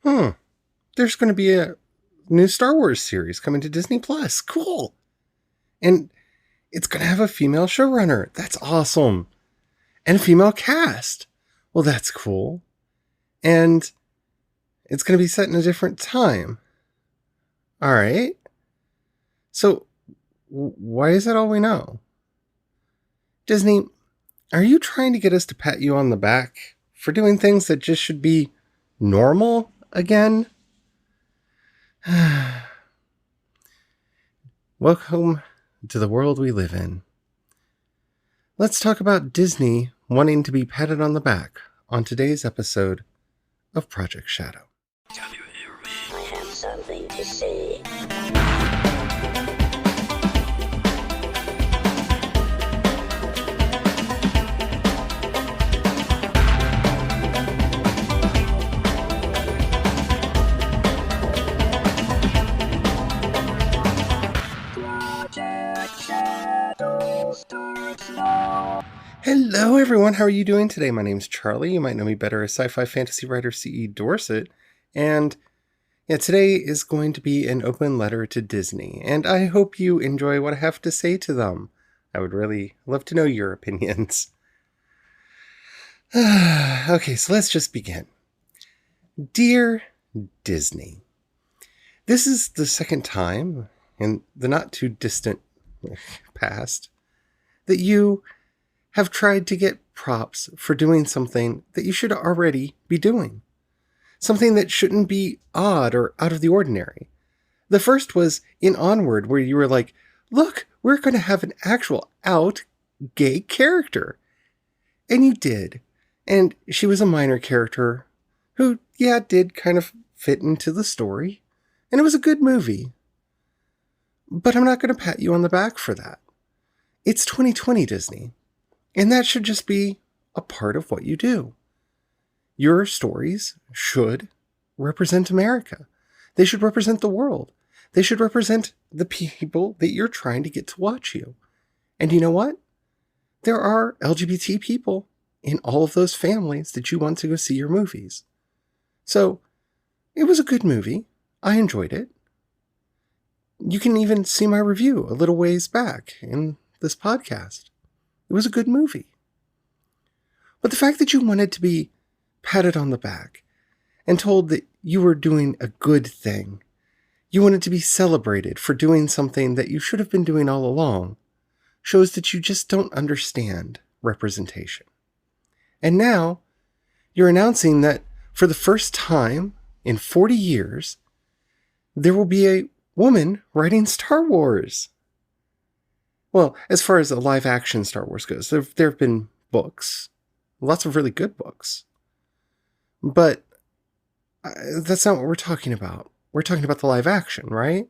Hmm. There's going to be a new Star Wars series coming to Disney Plus. Cool. And it's going to have a female showrunner. That's awesome. And a female cast. Well, that's cool. And it's going to be set in a different time. All right. So, why is that all we know? Disney, are you trying to get us to pat you on the back for doing things that just should be normal again? Welcome to the world we live in. Let's talk about Disney wanting to be patted on the back on today's episode of Project Shadow. I have something to say. Hello everyone, how are you doing today? My name's Charlie. You might know me better as sci-fi fantasy writer C.E. Dorset. And today is going to be an open letter to Disney, and I hope you enjoy what I have to say to them. I would really love to know your opinions. Okay, so let's just begin. Dear Disney, this is the second time in the not too distant past that you have tried to get props for doing something that you should already be doing. Something that shouldn't be odd or out of the ordinary. The first was in Onward, where you were like, look, we're going to have an actual out gay character. And you did. And she was a minor character who, did kind of fit into the story. And it was a good movie. But I'm not going to pat you on the back for that. It's 2020 Disney. And that should just be a part of what you do. Your stories should represent America. They should represent the world. They should represent the people that you're trying to get to watch you. And you know what? There are LGBT people in all of those families that you want to go see your movies. So, it was a good movie. I enjoyed it. You can even see my review a little ways back in this podcast. It was a good movie. But the fact that you wanted to be patted on the back and told that you were doing a good thing, you wanted to be celebrated for doing something that you should have been doing all along, shows that you just don't understand representation. And now, you're announcing that for the first time in 40 years, there will be a woman writing Star Wars. Well, as far as a live-action Star Wars goes, there have been books. Lots of really good books. But that's not what we're talking about. We're talking about the live-action, right?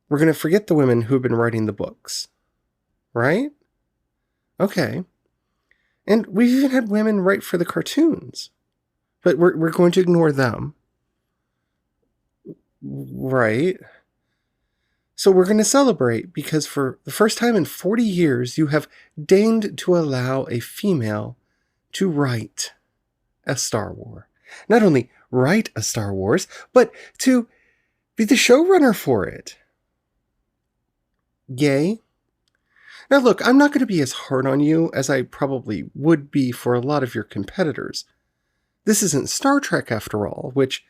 We're going to forget the women who've been writing the books. Right? Okay. And we've even had women write for the cartoons. But we're going to ignore them. Right? So we're going to celebrate because for the first time in 40 years, you have deigned to allow a female to write a Star Wars. Not only write a Star Wars, but to be the showrunner for it. Yay. Now look, I'm not going to be as hard on you as I probably would be for a lot of your competitors. This isn't Star Trek after all, which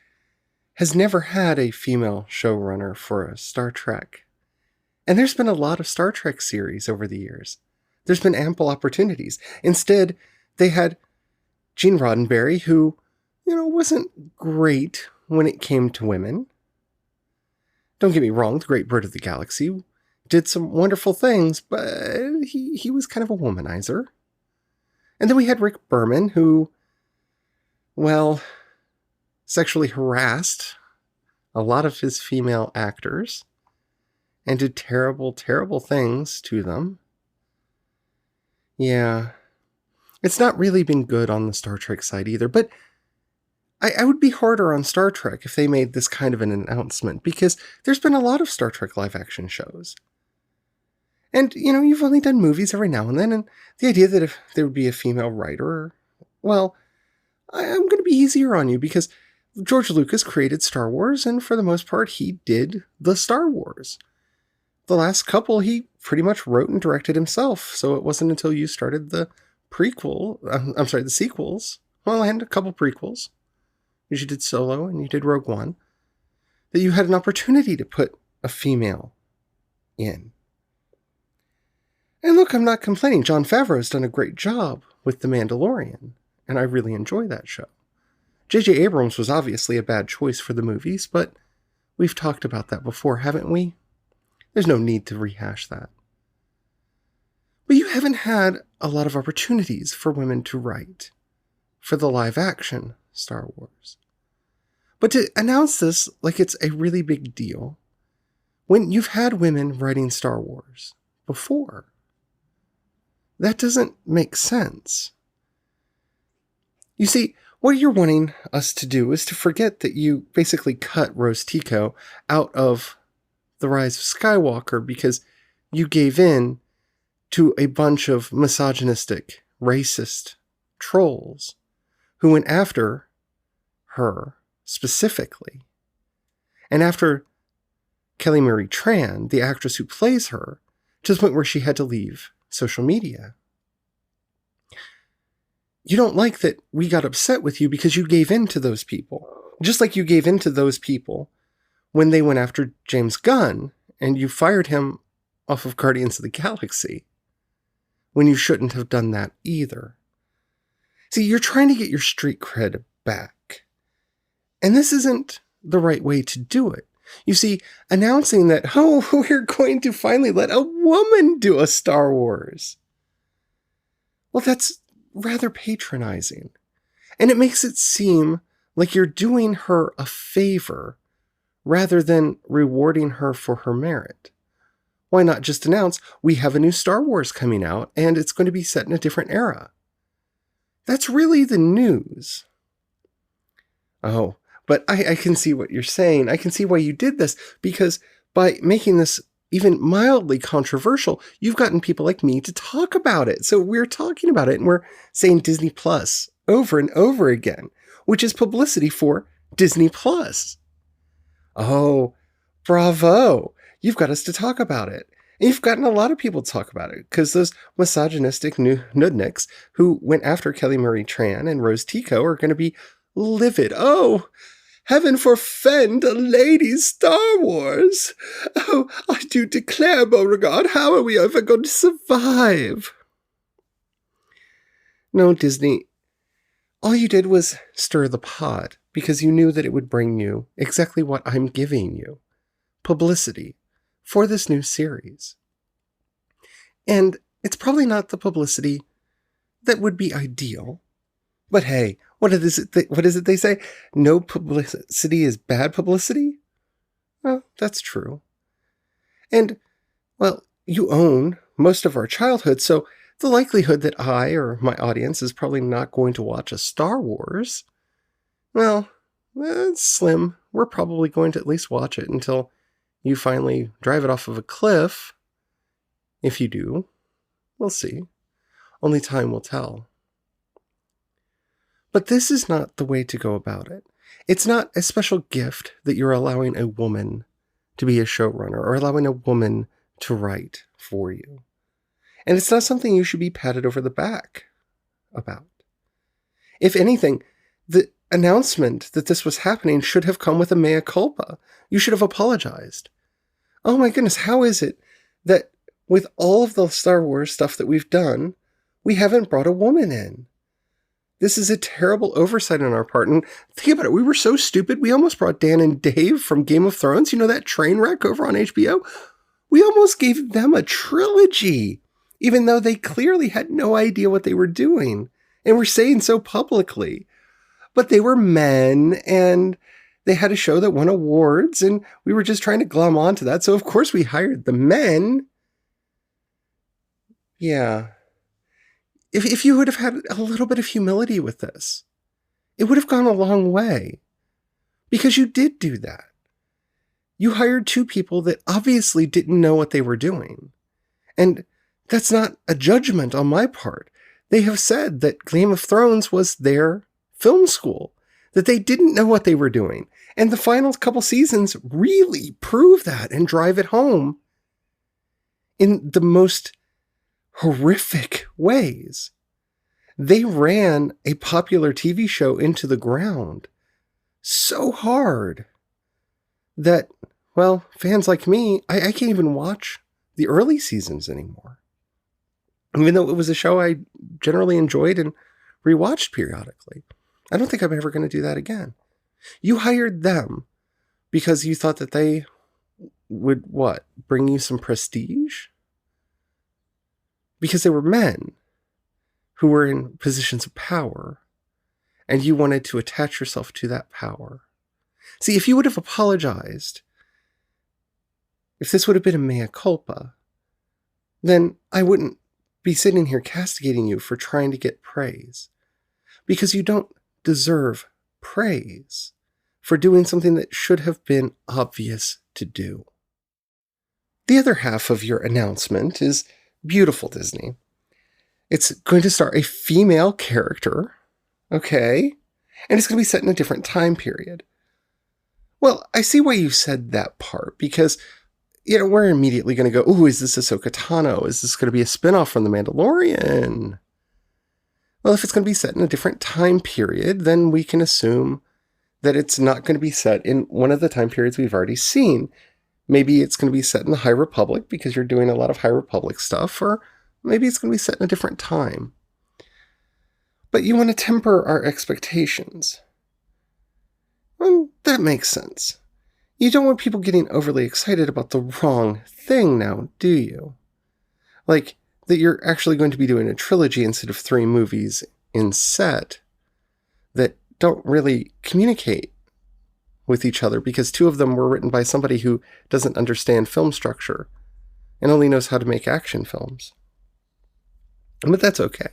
has never had a female showrunner for a Star Trek. And there's been a lot of Star Trek series over the years. There's been ample opportunities. Instead, they had Gene Roddenberry, who, wasn't great when it came to women. Don't get me wrong, The Great Bird of the Galaxy did some wonderful things, but he was kind of a womanizer. And then we had Rick Berman, who, sexually harassed a lot of his female actors and did terrible, terrible things to them. Yeah. It's not really been good on the Star Trek side either, but I would be harder on Star Trek if they made this kind of an announcement, because there's been a lot of Star Trek live-action shows. And, you've only done movies every now and then, and the idea that if there would be a female writer, I'm going to be easier on you, because George Lucas created Star Wars, and for the most part, he did the Star Wars. The last couple, he pretty much wrote and directed himself, so it wasn't until you started the the sequels, well, and a couple prequels, because you did Solo and you did Rogue One, that you had an opportunity to put a female in. And look, I'm not complaining. Jon Favreau's done a great job with The Mandalorian, and I really enjoy that show. J.J. Abrams was obviously a bad choice for the movies, but we've talked about that before, haven't we? There's no need to rehash that. But you haven't had a lot of opportunities for women to write for the live-action Star Wars. But to announce this like it's a really big deal, when you've had women writing Star Wars before, that doesn't make sense. You see, what you're wanting us to do is to forget that you basically cut Rose Tico out of The Rise of Skywalker because you gave in to a bunch of misogynistic, racist trolls who went after her specifically. And after Kelly Marie Tran, the actress who plays her, to the point where she had to leave social media. You don't like that we got upset with you because you gave in to those people. Just like you gave in to those people when they went after James Gunn and you fired him off of Guardians of the Galaxy when you shouldn't have done that either. See, you're trying to get your street cred back. And this isn't the right way to do it. You see, announcing that, oh, we're going to finally let a woman do a Star Wars. Well, that's rather patronizing. And it makes it seem like you're doing her a favor rather than rewarding her for her merit. Why not just announce, we have a new Star Wars coming out and it's going to be set in a different era? That's really the news. Oh, but I can see what you're saying. I can see why you did this, because by making this even mildly controversial, you've gotten people like me to talk about it. So we're talking about it and we're saying Disney Plus over and over again, which is publicity for Disney Plus. Oh, bravo. You've got us to talk about it. And you've gotten a lot of people to talk about it because those misogynistic nudniks who went after Kelly Marie Tran and Rose Tico are going to be livid. Oh, heaven forfend a lady's Star Wars. Oh, I do declare, Beauregard, how are we ever going to survive? No, Disney, all you did was stir the pot because you knew that it would bring you exactly what I'm giving you. Publicity for this new series. And it's probably not the publicity that would be ideal. But hey, what is it they say? No publicity is bad publicity? Well, that's true. And, well, you own most of our childhood, so the likelihood that I or my audience is probably not going to watch a Star Wars, well, it's slim. We're probably going to at least watch it until you finally drive it off of a cliff. If you do, we'll see. Only time will tell. But this is not the way to go about it. It's not a special gift that you're allowing a woman to be a showrunner or allowing a woman to write for you. And it's not something you should be patted over the back about. If anything, the announcement that this was happening should have come with a mea culpa. You should have apologized. Oh my goodness, how is it that with all of the Star Wars stuff that we've done, we haven't brought a woman in? This is a terrible oversight on our part. And think about it. We were so stupid. We almost brought Dan and Dave from Game of Thrones. You know that train wreck over on HBO? We almost gave them a trilogy, even though they clearly had no idea what they were doing. And were saying so publicly. But they were men and they had a show that won awards and we were just trying to glom onto that. So of course we hired the men. Yeah. If you would have had a little bit of humility with this, it would have gone a long way. Because you did do that. You hired two people that obviously didn't know what they were doing. And that's not a judgment on my part. They have said that Game of Thrones was their film school. that they didn't know what they were doing. And the final couple seasons really prove that and drive it home in the most horrific ways. They ran a popular TV show into the ground so hard that, well, fans like me, I can't even watch the early seasons anymore. Even though it was a show I generally enjoyed and rewatched periodically. I don't think I'm ever going to do that again. You hired them because you thought that they would, what, bring you some prestige? Because they were men who were in positions of power, and you wanted to attach yourself to that power. See, if you would have apologized, if this would have been a mea culpa, then I wouldn't be sitting here castigating you for trying to get praise. Because you don't deserve praise for doing something that should have been obvious to do. The other half of your announcement is beautiful, Disney. It's going to star a female character, okay? And it's going to be set in a different time period. Well, I see why you said that part, because, you know, we're immediately going to go, ooh, is this Ahsoka Tano? Is this going to be a spinoff from The Mandalorian? Well, if it's going to be set in a different time period, then we can assume that it's not going to be set in one of the time periods we've already seen. Maybe it's going to be set in the High Republic because you're doing a lot of High Republic stuff, or maybe it's going to be set in a different time. But you want to temper our expectations. Well, that makes sense. You don't want people getting overly excited about the wrong thing now, do you? Like, that you're actually going to be doing a trilogy instead of 3 movies in set that don't really communicate with each other because 2 of them were written by somebody who doesn't understand film structure and only knows how to make action films. But that's okay.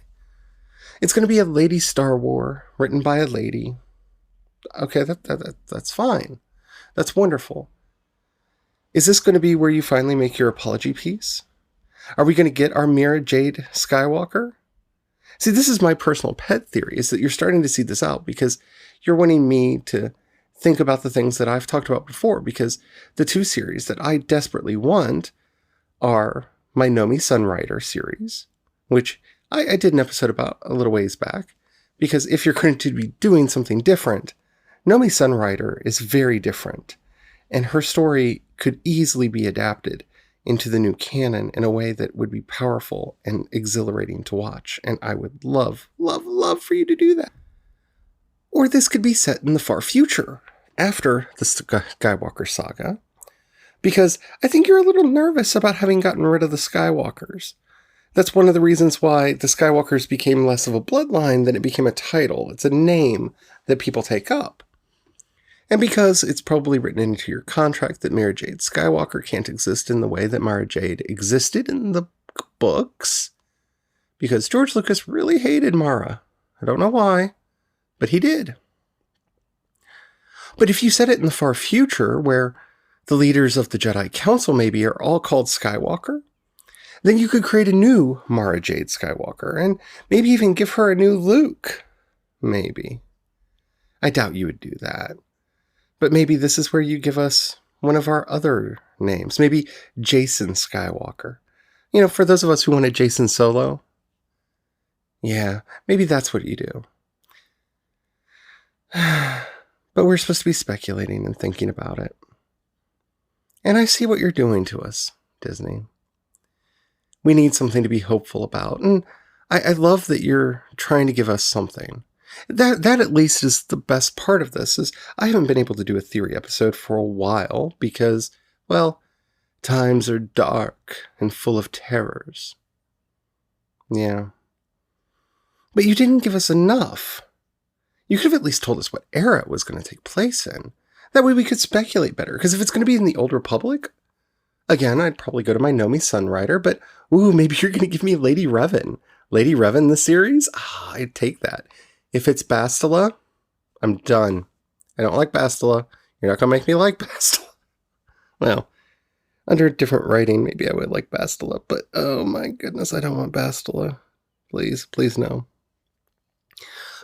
It's going to be a lady Star Wars written by a lady. Okay, that's fine. That's wonderful. Is this going to be where you finally make your apology piece? Are we going to get our Mara Jade Skywalker? See, this is my personal pet theory, is that you're starting to see this out because you're wanting me to think about the things that I've talked about before, because the 2 series that I desperately want are my Nomi Sunrider series, which I did an episode about a little ways back, because if you're going to be doing something different, Nomi Sunrider is very different, and her story could easily be adapted into the new canon in a way that would be powerful and exhilarating to watch. And I would love, love, love for you to do that. Or this could be set in the far future, after the Skywalker saga, because I think you're a little nervous about having gotten rid of the Skywalkers. That's one of the reasons why the Skywalkers became less of a bloodline than it became a title. It's a name that people take up. And because it's probably written into your contract that Mara Jade Skywalker can't exist in the way that Mara Jade existed in the books, because George Lucas really hated Mara. I don't know why, but he did. But if you set it in the far future, where the leaders of the Jedi Council maybe are all called Skywalker, then you could create a new Mara Jade Skywalker, and maybe even give her a new Luke. Maybe. I doubt you would do that. But maybe this is where you give us one of our other names. Maybe Jason Skywalker. You know, for those of us who wanted Jason Solo. Yeah, maybe that's what you do. But we're supposed to be speculating and thinking about it. And I see what you're doing to us, Disney. We need something to be hopeful about. And I love that you're trying to give us something. That at least is the best part of this, is I haven't been able to do a theory episode for a while because, well, times are dark and full of terrors. Yeah. But you didn't give us enough. You could have at least told us what era it was going to take place in. That way we could speculate better. Because if it's going to be in the Old Republic, again, I'd probably go to my Nomi Sunrider, but ooh, maybe you're going to give me Lady Revan. Lady Revan, the series? I'd take that. If it's Bastila, I'm done. I don't like Bastila. You're not going to make me like Bastila. Well, under a different writing, maybe I would like Bastila, but oh my goodness, I don't want Bastila. Please, please no.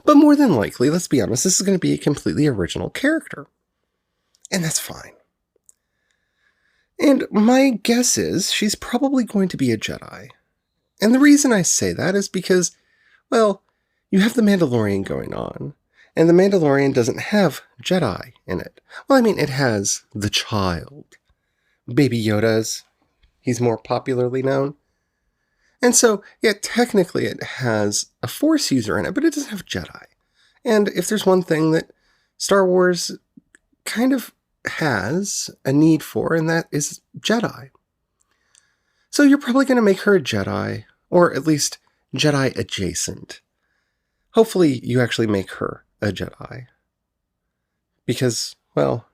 But more than likely, let's be honest, this is going to be a completely original character. And that's fine. And my guess is she's probably going to be a Jedi. And the reason I say that is because, well, you have The Mandalorian going on. And The Mandalorian doesn't have Jedi in it. Well, I mean, it has the child. Baby Yoda's. He's more popularly known. And so, yeah, technically it has a Force user in it, but it doesn't have Jedi. And if there's one thing that Star Wars kind of has a need for, and that is Jedi. So you're probably going to make her a Jedi, or at least Jedi adjacent. Hopefully you actually make her a Jedi. Because, well,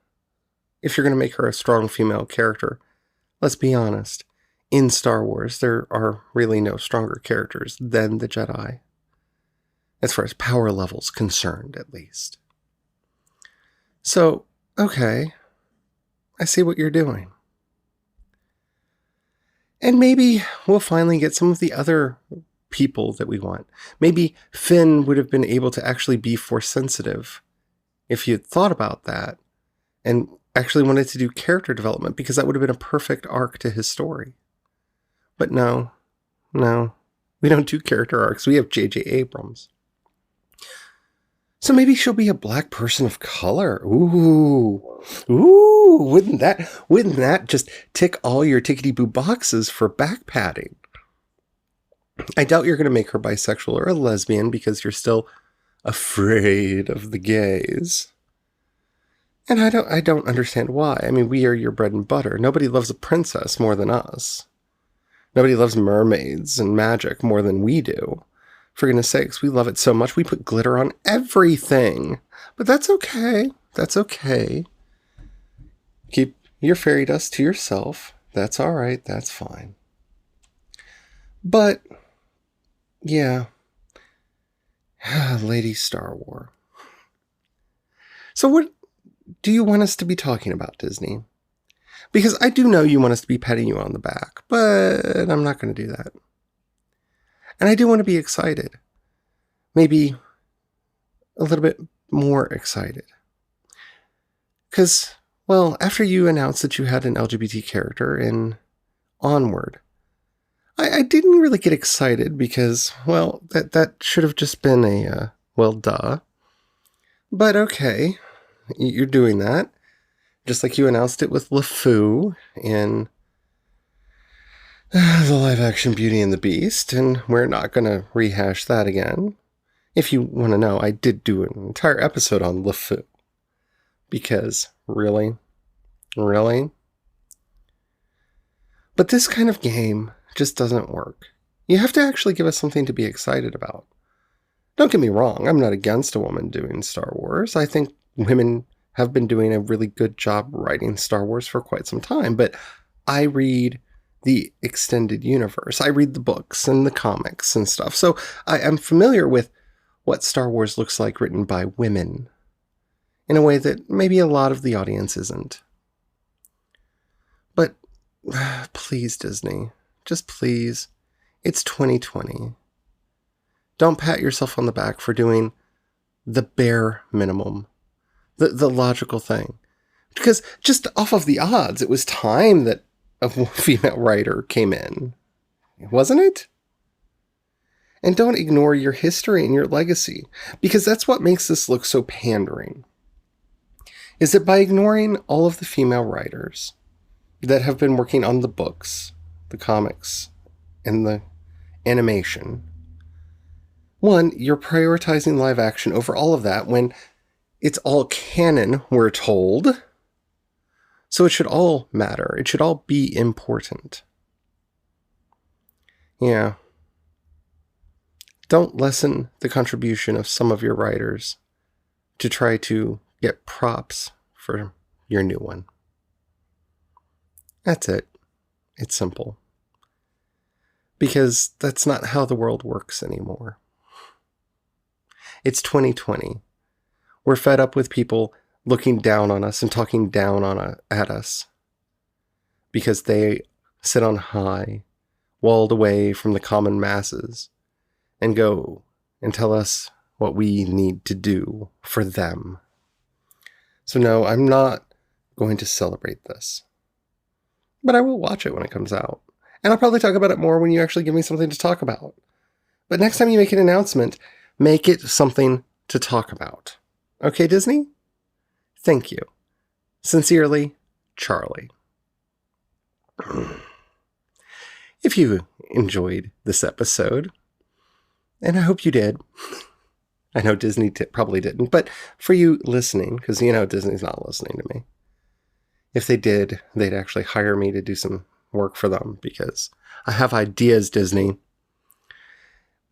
if you're going to make her a strong female character, let's be honest, in Star Wars, there are really no stronger characters than the Jedi. As far as power levels concerned, at least. So, okay, I see what you're doing. And maybe we'll finally get some of the other people that we want. Maybe Finn would have been able to actually be Force sensitive if you'd thought about that and actually wanted to do character development, because that would have been a perfect arc to his story. But no, we don't do character arcs. We have J.J. Abrams. So maybe she'll be a black person of color. Ooh, wouldn't that just tick all your tickety-boo boxes for back padding? I doubt you're going to make her bisexual or a lesbian because you're still afraid of the gays. And I don't understand why. I mean, we are your bread and butter. Nobody loves a princess more than us. Nobody loves mermaids and magic more than we do. For goodness sakes, we love it so much we put glitter on everything. But that's okay. That's okay. Keep your fairy dust to yourself. That's all right. That's fine. But, yeah. Lady Star Wars. So what do you want us to be talking about, Disney? Because I do know you want us to be patting you on the back, but I'm not going to do that. And I do want to be excited. Maybe a little bit more excited. Because, well, after you announced that you had an LGBT character in Onward, I didn't really get excited because, well, that should have just been a, well, duh. But okay, you're doing that. Just like you announced it with LeFou in the live-action Beauty and the Beast, and we're not going to rehash that again. If you want to know, I did do an entire episode on LeFou. Because, really? But this kind of game just doesn't work. You have to actually give us something to be excited about. Don't get me wrong, I'm not against a woman doing Star Wars. I think women have been doing a really good job writing Star Wars for quite some time, but I read the extended universe. I read the books and the comics and stuff. So I am familiar with what Star Wars looks like written by women in a way that maybe a lot of the audience isn't. But please, Disney, just please, it's 2020. Don't pat yourself on the back for doing the bare minimum. The logical thing. Because just off of the odds, it was time that a female writer came in. Wasn't it? And don't ignore your history and your legacy. Because that's what makes this look so pandering. Is that by ignoring all of the female writers that have been working on the books, the comics, and the animation, one, you're prioritizing live action over all of that when it's all canon, we're told. So it should all matter. It should all be important. Yeah. Don't lessen the contribution of some of your writers to try to get props for your new one. That's it. It's simple. Because that's not how the world works anymore. It's 2020. We're fed up with people looking down on us and talking down at us because they sit on high, walled away from the common masses, and go and tell us what we need to do for them. So no, I'm not going to celebrate this. But I will watch it when it comes out. And I'll probably talk about it more when you actually give me something to talk about. But next time you make an announcement, make it something to talk about. Okay, Disney? Thank you. Sincerely, Charlie. If you enjoyed this episode, and I hope you did, I know Disney probably didn't, but for you listening, because you know Disney's not listening to me. If they did, they'd actually hire me to do some work for them because I have ideas, Disney.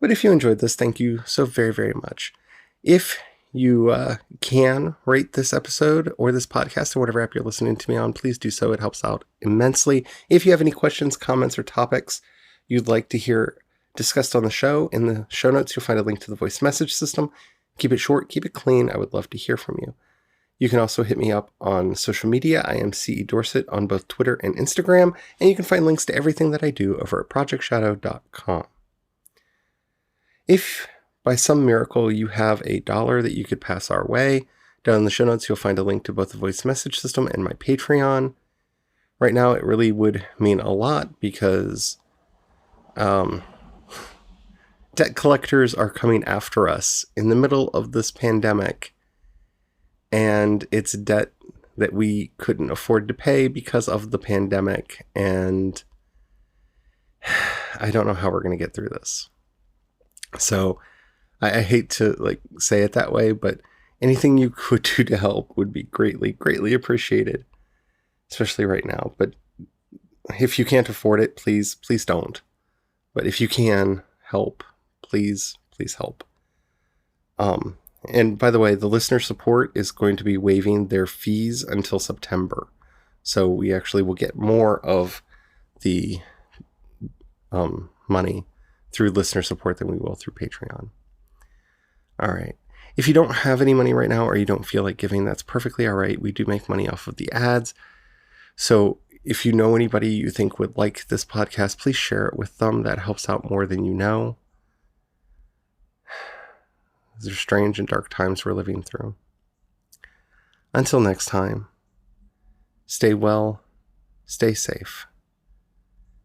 But if you enjoyed this, thank you so very, very much. If you can rate this episode or this podcast or whatever app you're listening to me on, please do so. It helps out immensely. If you have any questions, comments, or topics you'd like to hear discussed on the show, in the show notes, you'll find a link to the voice message system. Keep it short, keep it clean. I would love to hear from you. You can also hit me up on social media. I am CE Dorset on both Twitter and Instagram, and you can find links to everything that I do over at projectshadow.com. If by some miracle you have $1 that you could pass our way, down in the show notes, you'll find a link to both the voice message system and my Patreon. Right now, it really would mean a lot because debt collectors are coming after us in the middle of this pandemic, and it's debt that we couldn't afford to pay because of the pandemic, and I don't know how we're going to get through this. So I hate to say it that way, but anything you could do to help would be greatly, greatly appreciated, especially right now. But if you can't afford it, please don't. But if you can help, please help. And by the way, the listener support is going to be waiving their fees until September. So we actually will get more of the money through listener support than we will through Patreon. All right. If you don't have any money right now or you don't feel like giving, that's perfectly all right. We do make money off of the ads. So if you know anybody you think would like this podcast, please share it with them. That helps out more than you know. These are strange and dark times we're living through. Until next time, stay well, stay safe,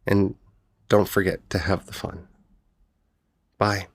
and don't forget to have the fun. Bye.